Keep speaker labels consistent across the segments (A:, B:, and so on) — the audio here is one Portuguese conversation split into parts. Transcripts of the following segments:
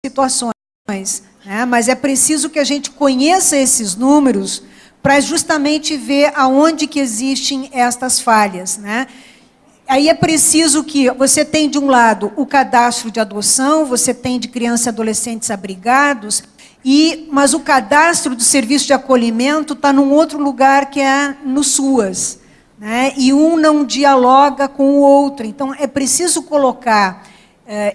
A: situações, né? Mas é preciso que a gente conheça esses números para justamente ver aonde que existem estas falhas, né? Aí é preciso que você tem, de um lado, o cadastro de adoção, você tem de crianças e adolescentes abrigados, mas o cadastro do serviço de acolhimento está num outro lugar, que é no SUAS, né? E um não dialoga com o outro. Então, é preciso colocar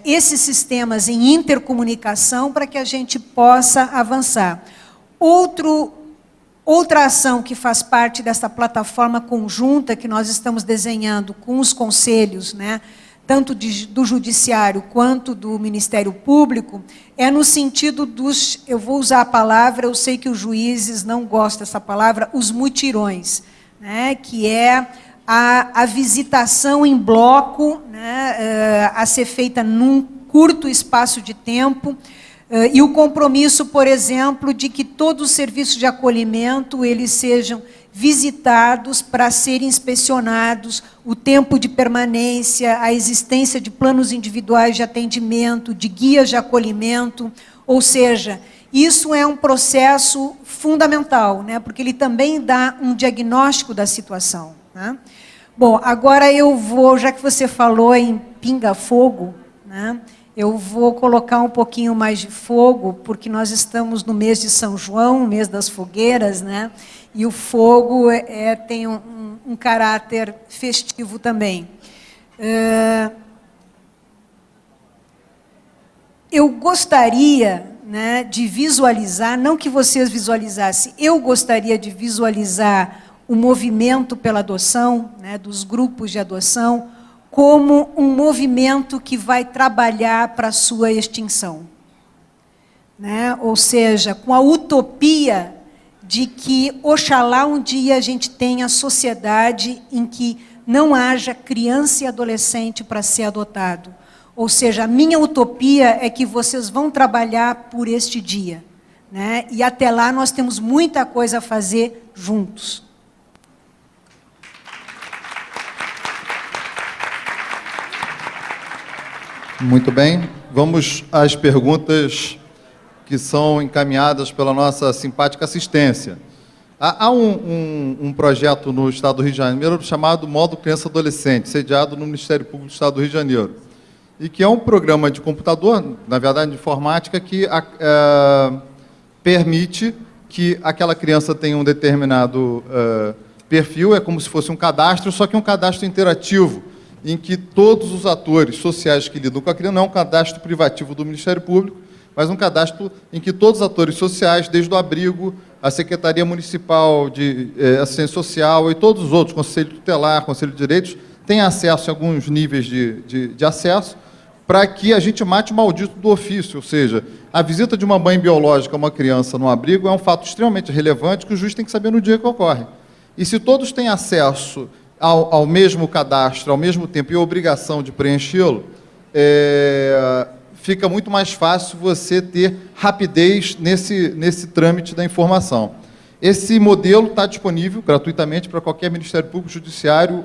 A: esses sistemas em intercomunicação para que a gente possa avançar. Outra ação que faz parte dessa plataforma conjunta que nós estamos desenhando com os conselhos, né, tanto do Judiciário quanto do Ministério Público, é no sentido dos, eu vou usar a palavra, eu sei que os juízes não gostam dessa palavra, os mutirões, né, que é a visitação em bloco, né, a ser feita num curto espaço de tempo, e o compromisso, por exemplo, de que todos os serviços de acolhimento eles sejam visitados para serem inspecionados, o tempo de permanência, a existência de planos individuais de atendimento, de guias de acolhimento, ou seja, isso é um processo fundamental, né, porque ele também dá um diagnóstico da situação, né? Bom, agora eu vou, já que você falou em pinga-fogo, né, eu vou colocar um pouquinho mais de fogo, porque nós estamos no mês de São João, mês das fogueiras, né? E o fogo tem um caráter festivo também. Eu gostaria, né, de visualizar, não que vocês visualizassem, eu gostaria de visualizar o movimento pela adoção, né, dos grupos de adoção, como um movimento que vai trabalhar para a sua extinção, né? Ou seja, com a utopia de que, oxalá, um dia a gente tenha sociedade em que não haja criança e adolescente para ser adotado. Ou seja, a minha utopia é que vocês vão trabalhar por este dia, né? E até lá nós temos muita coisa a fazer juntos.
B: Muito bem, vamos às perguntas que são encaminhadas pela nossa simpática assistência. Há um projeto no Estado do Rio de Janeiro chamado Modo Criança Adolescente, sediado no Ministério Público do Estado do Rio de Janeiro, e que é um programa de computador, na verdade de informática, que permite que aquela criança tenha um determinado perfil, é como se fosse um cadastro, só que um cadastro interativo, em que todos os atores sociais que lidam com a criança, não é um cadastro privativo do Ministério Público, mas um cadastro em que todos os atores sociais, desde o abrigo, a Secretaria Municipal de Assistência Social e todos os outros, Conselho Tutelar, Conselho de Direitos, têm acesso a alguns níveis de acesso, para que a gente mate o maldito do ofício, ou seja, a visita de uma mãe biológica a uma criança no abrigo é um fato extremamente relevante que o juiz tem que saber no dia que ocorre. E se todos têm acesso ao mesmo cadastro, ao mesmo tempo, e a obrigação de preenchê-lo, fica muito mais fácil você ter rapidez nesse trâmite da informação. Esse modelo está disponível gratuitamente para qualquer Ministério Público, Judiciário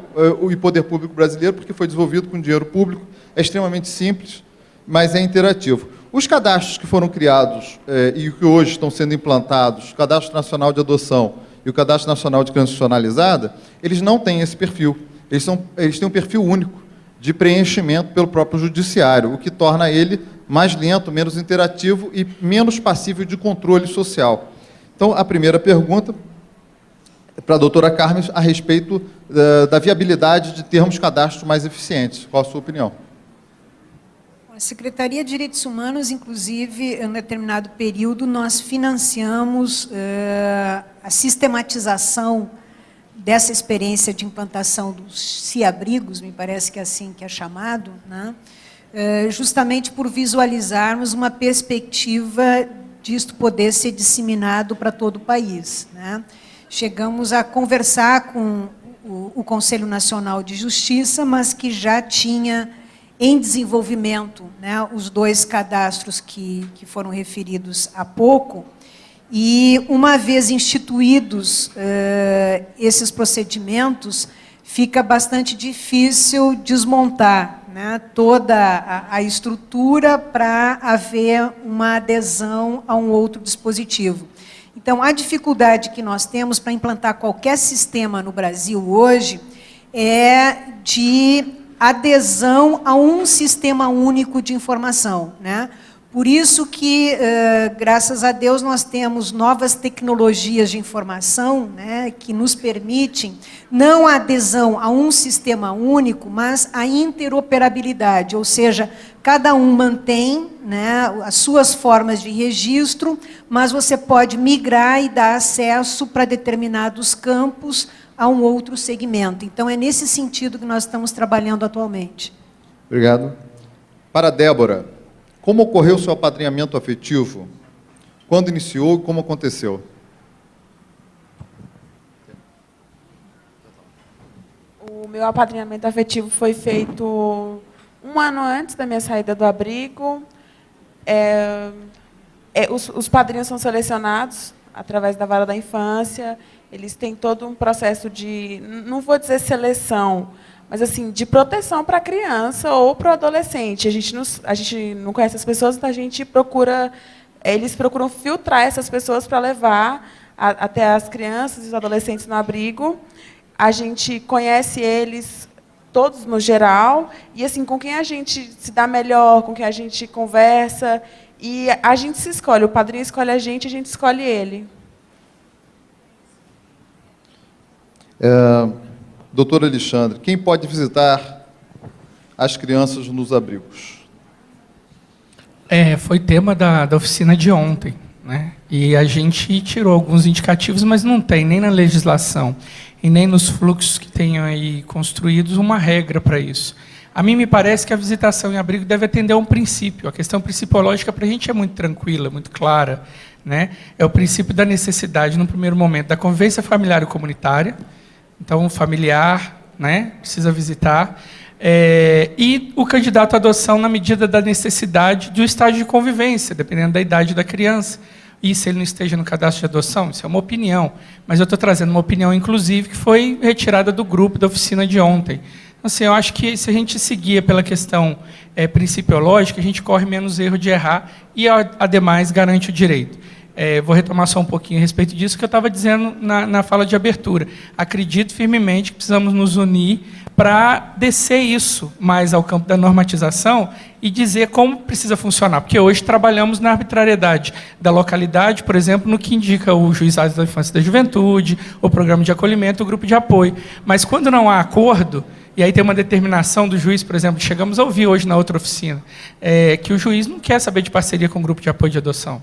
B: e Poder Público brasileiro, porque foi desenvolvido com dinheiro público, é extremamente simples, mas é interativo. Os cadastros que foram criados e que hoje estão sendo implantados, o Cadastro Nacional de Adoção e o Cadastro Nacional de Criança Institucionalizada, eles não têm esse perfil. Eles têm um perfil único de preenchimento pelo próprio Judiciário, o que torna ele mais lento, menos interativo e menos passível de controle social. Então, a primeira pergunta é para a doutora Carmen a respeito da viabilidade de termos cadastros mais eficientes. Qual a sua opinião?
A: A Secretaria de Direitos Humanos, inclusive, em um determinado período, nós financiamos a sistematização dessa experiência de implantação dos CIAbrigos, me parece que é assim que é chamado, né? Justamente por visualizarmos uma perspectiva disto poder ser disseminado para todo o país, né? Chegamos a conversar com o Conselho Nacional de Justiça, mas que já tinha em desenvolvimento, né, os dois cadastros que foram referidos há pouco, e uma vez instituídos esses procedimentos, fica bastante difícil desmontar, né, toda a estrutura para haver uma adesão a um outro dispositivo. Então, a dificuldade que nós temos para implantar qualquer sistema no Brasil hoje é de adesão a um sistema único de informação, né? Por isso que, graças a Deus, nós temos novas tecnologias de informação, né, que nos permitem não a adesão a um sistema único, mas a interoperabilidade, ou seja, cada um mantém, né, as suas formas de registro, mas você pode migrar e dar acesso para determinados campos a um outro segmento. Então, é nesse sentido que nós estamos trabalhando atualmente.
B: Obrigado. Para a Débora. Como ocorreu o seu apadrinhamento afetivo? Quando iniciou e como aconteceu?
C: O meu apadrinhamento afetivo foi feito 1 ano antes da minha saída do abrigo. Os padrinhos são selecionados através da vara da infância. Eles têm todo um processo de, não vou dizer seleção, mas assim, de proteção para a criança ou para o adolescente. A gente não conhece as pessoas, então eles procuram filtrar essas pessoas para levar até as crianças e os adolescentes no abrigo. A gente conhece eles todos no geral, e assim, com quem a gente se dá melhor, com quem a gente conversa, e a gente se escolhe, o padrinho escolhe a gente escolhe ele.
B: Doutor Alexandre, quem pode visitar as crianças nos abrigos?
D: Foi tema da oficina de ontem, né? E a gente tirou alguns indicativos, mas não tem nem na legislação e nem nos fluxos que tenham aí construídos uma regra para isso. A mim me parece que a visitação em abrigo deve atender a um princípio. A questão principiológica para a gente é muito tranquila, muito clara, né? É o princípio da necessidade, no primeiro momento, da convivência familiar e comunitária. Então, o familiar, né, precisa visitar. E o candidato à adoção na medida da necessidade do estágio de convivência, dependendo da idade da criança. E se ele não esteja no cadastro de adoção, isso é uma opinião. Mas eu estou trazendo uma opinião, inclusive, que foi retirada do grupo da oficina de ontem. Assim, eu acho que se a gente seguir pela questão principiológica, a gente corre menos erro de errar e, ademais, garante o direito. Vou retomar só um pouquinho a respeito disso que eu estava dizendo na fala de abertura. Acredito firmemente que precisamos nos unir para descer isso mais ao campo da normatização e dizer como precisa funcionar. Porque hoje trabalhamos na arbitrariedade da localidade, por exemplo, no que indica o Juizado da Infância e da Juventude, o Programa de Acolhimento, o Grupo de Apoio. Mas quando não há acordo, e aí tem uma determinação do juiz, por exemplo, chegamos a ouvir hoje na outra oficina, que o juiz não quer saber de parceria com o Grupo de Apoio de Adoção.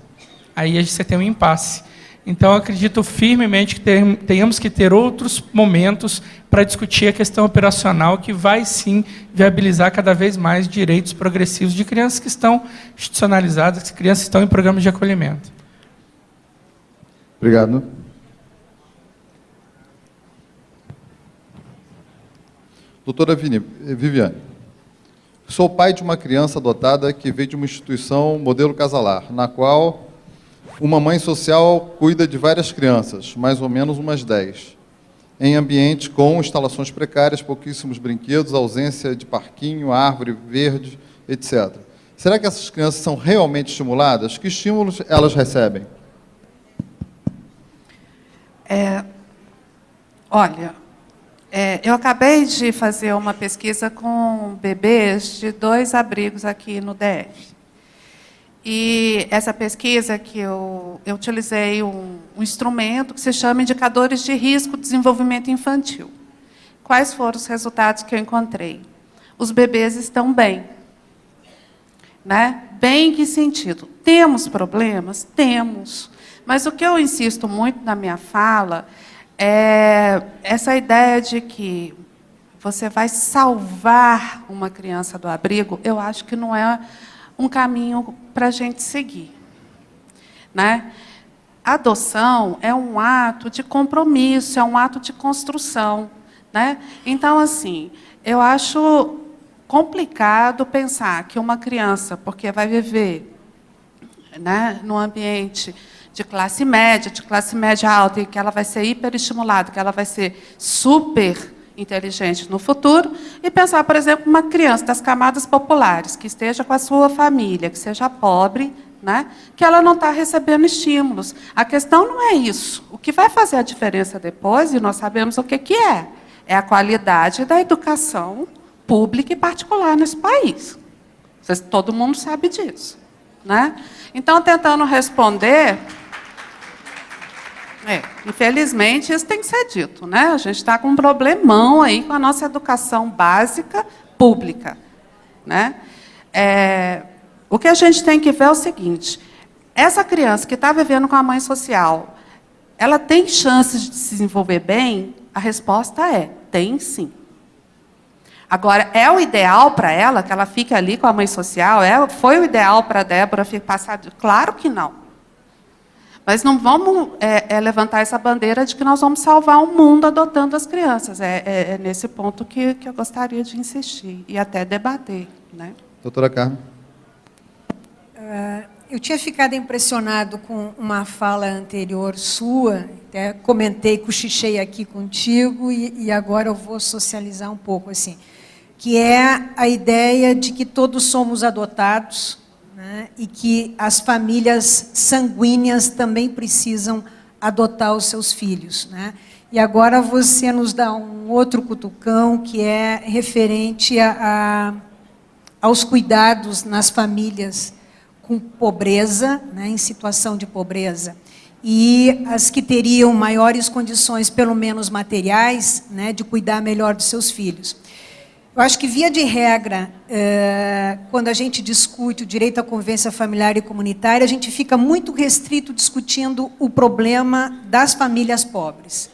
D: Aí você tem um impasse. Então, eu acredito firmemente que tenhamos que ter outros momentos para discutir a questão operacional, que vai, sim, viabilizar cada vez mais direitos progressivos de crianças que estão institucionalizadas, crianças que estão em programas de acolhimento.
B: Obrigado. Doutora Viviane, sou pai de uma criança adotada que veio de uma instituição modelo casalar, na qual uma mãe social cuida de várias crianças, mais ou menos umas 10, em ambiente com instalações precárias, pouquíssimos brinquedos, ausência de parquinho, árvore verde, etc. Será que essas crianças são realmente estimuladas? Que estímulos elas recebem?
E: Olha, eu acabei de fazer uma pesquisa com bebês de 2 abrigos aqui no DF. E essa pesquisa que eu utilizei um instrumento que se chama Indicadores de Risco de Desenvolvimento Infantil. Quais foram os resultados que eu encontrei? Os bebês estão bem. Né? Bem em que sentido? Temos problemas? Temos. Mas o que eu insisto muito na minha fala é essa ideia de que você vai salvar uma criança do abrigo, eu acho que não é um caminho para a gente seguir. Né? A adoção é um ato de compromisso, é um ato de construção. Né? Então, assim, eu acho complicado pensar que uma criança, porque vai viver, né, num ambiente de classe média alta, e que ela vai ser hiperestimulada, que ela vai ser super inteligente no futuro, e pensar, por exemplo, uma criança das camadas populares, que esteja com a sua família, que seja pobre, né, que ela não está recebendo estímulos. A questão não é isso. O que vai fazer a diferença depois, e nós sabemos o que é a qualidade da educação pública e particular nesse país. Todo mundo sabe disso, né? Então, tentando responder... infelizmente, isso tem que ser dito, né? A gente está com um problemão aí com a nossa educação básica pública, né? O que a gente tem que ver é o seguinte: essa criança que está vivendo com a mãe social, ela tem chances de se desenvolver bem? A resposta é: tem sim. Agora, é o ideal para ela que ela fique ali com a mãe social? Foi o ideal para a Débora passar? Claro que não. Mas não vamos levantar essa bandeira de que nós vamos salvar o mundo adotando as crianças. É nesse ponto que eu gostaria de insistir e até debater, né?
B: Doutora Carmen.
A: Eu tinha ficado impressionado com uma fala anterior sua, até comentei, cochichei aqui contigo, e agora eu vou socializar um pouco, assim, que é a ideia de que todos somos adotados, né, e que as famílias sanguíneas também precisam adotar os seus filhos, né? E agora você nos dá um outro cutucão, que é referente aos cuidados nas famílias com pobreza, né, em situação de pobreza, e as que teriam maiores condições, pelo menos materiais, né, de cuidar melhor dos seus filhos. Eu acho que, via de regra, quando a gente discute o direito à convivência familiar e comunitária, a gente fica muito restrito discutindo o problema das famílias pobres,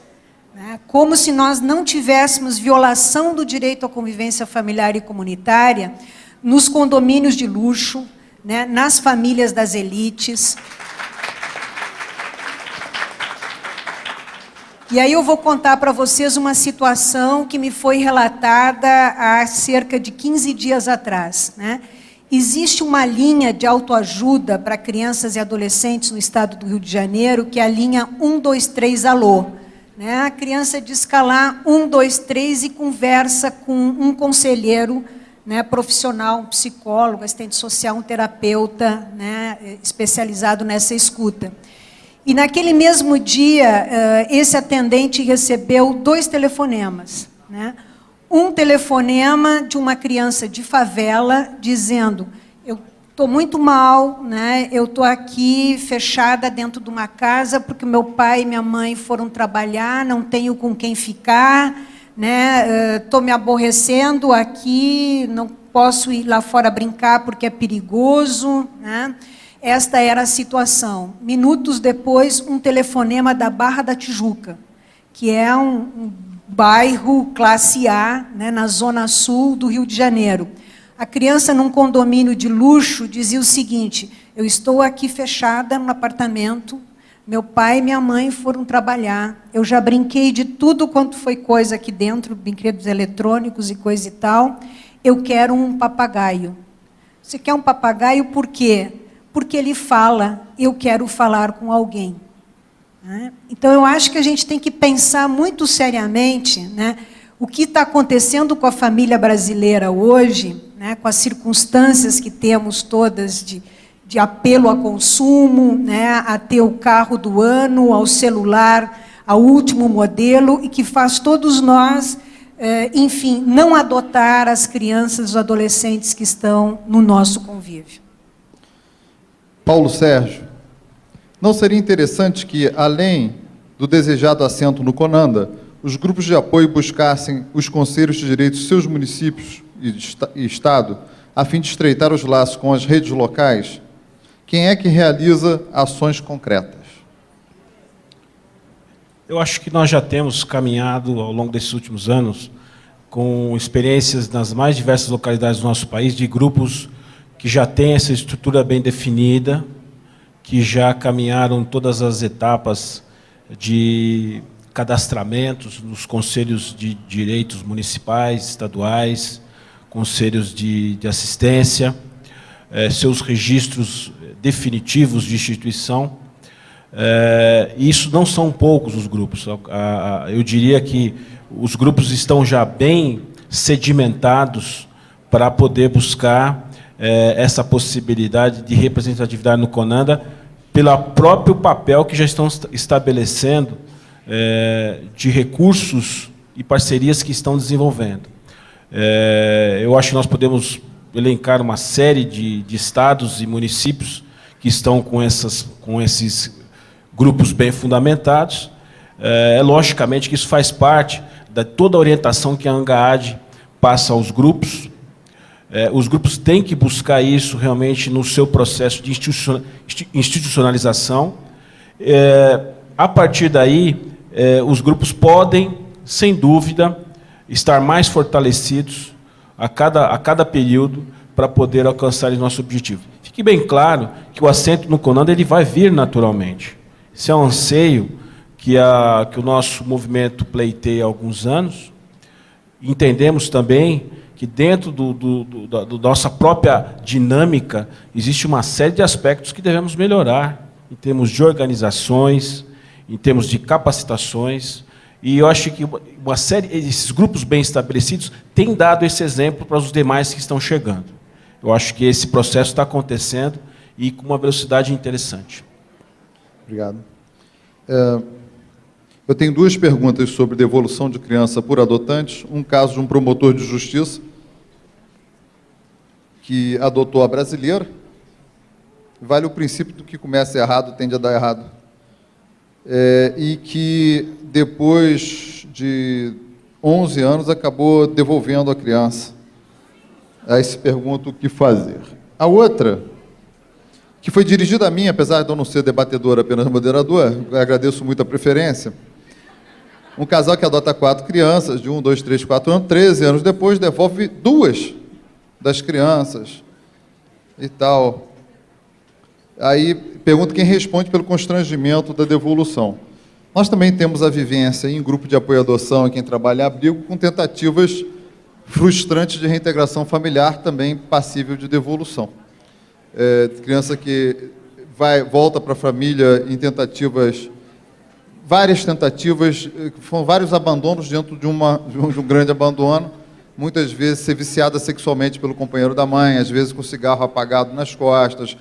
A: né? Como se nós não tivéssemos violação do direito à convivência familiar e comunitária nos condomínios de luxo, né, nas famílias das elites. E aí eu vou contar para vocês uma situação que me foi relatada há cerca de 15 dias atrás, né? Existe uma linha de autoajuda para crianças e adolescentes no estado do Rio de Janeiro, que é a linha 123 Alô, né? A criança disca lá 123 e conversa com um conselheiro, né, profissional, um psicólogo, assistente social, um terapeuta, né, especializado nessa escuta. E naquele mesmo dia, esse atendente recebeu 2 telefonemas, né? Um telefonema de uma criança de favela dizendo: eu estou muito mal, né? Eu estou aqui fechada dentro de uma casa porque meu pai e minha mãe foram trabalhar, não tenho com quem ficar, né? Estou me aborrecendo aqui, não posso ir lá fora brincar porque é perigoso, né? Esta era a situação. Minutos depois, um telefonema da Barra da Tijuca, que é um bairro classe A, né, na zona sul do Rio de Janeiro. A criança, num condomínio de luxo, dizia o seguinte: eu estou aqui fechada no apartamento, meu pai e minha mãe foram trabalhar, eu já brinquei de tudo quanto foi coisa aqui dentro, brinquedos eletrônicos e coisa e tal, eu quero um papagaio. Você quer um papagaio por quê? Porque ele fala, eu quero falar com alguém. Então, eu acho que a gente tem que pensar muito seriamente, né, o que está acontecendo com a família brasileira hoje, né, com as circunstâncias que temos todas de apelo a consumo, né, a ter o carro do ano, ao celular, ao último modelo, e que faz todos nós, enfim, não adotar as crianças e os adolescentes que estão no nosso convívio.
B: Paulo Sérgio, não seria interessante que, além do desejado assento no CONANDA, os grupos de apoio buscassem os conselhos de direitos de seus municípios e Estado, a fim de estreitar os laços com as redes locais? Quem é que realiza ações concretas?
F: Eu acho que nós já temos caminhado, ao longo desses últimos anos, com experiências nas mais diversas localidades do nosso país, de grupos que já têm essa estrutura bem definida, que já caminharam todas as etapas de cadastramentos nos conselhos de direitos municipais, estaduais, conselhos de assistência, seus registros definitivos de instituição. E isso não são poucos os grupos. Eu diria que os grupos estão já bem sedimentados para poder buscar essa possibilidade de representatividade no CONANDA, pelo próprio papel que já estão estabelecendo de recursos e parcerias que estão desenvolvendo. Eu acho que nós podemos elencar uma série de estados e municípios que estão com esses grupos bem fundamentados. Logicamente que isso faz parte de toda a orientação que a ANGAAD passa aos grupos. Os grupos têm que buscar isso realmente no seu processo de institucionalização. A partir daí, os grupos podem, sem dúvida, estar mais fortalecidos a cada período para poder alcançar o nosso objetivo. Fique bem claro que o assento no CONANDA ele vai vir naturalmente. Isso é um anseio que o nosso movimento pleiteia há alguns anos. Entendemos também que dentro da nossa própria dinâmica existe uma série de aspectos que devemos melhorar, em termos de organizações, em termos de capacitações, e eu acho que uma série, esses grupos bem estabelecidos têm dado esse exemplo para os demais que estão chegando. Eu acho que esse processo está acontecendo e com uma velocidade interessante.
B: Obrigado. Eu tenho duas perguntas sobre devolução de criança por adotantes. Um caso de um promotor de justiça que adotou a brasileira. Vale o princípio do que começa errado, tende a dar errado. E que, depois de 11 anos, acabou devolvendo a criança. Aí se pergunta o que fazer. A outra, que foi dirigida a mim, apesar de eu não ser debatedor, apenas moderador, agradeço muito a preferência. Um casal que adota 4 crianças, de 1, 2, 3, 4 anos, 13 anos depois, devolve 2 das crianças e tal. Aí pergunto quem responde pelo constrangimento da devolução. Nós também temos a vivência em grupo de apoio à adoção e quem trabalha em abrigo com tentativas frustrantes de reintegração familiar, também passível de devolução. Criança que volta para a família em tentativas, várias tentativas, foram vários abandonos dentro de um grande abandono, muitas vezes ser viciada sexualmente pelo companheiro da mãe, às vezes com cigarro apagado nas costas,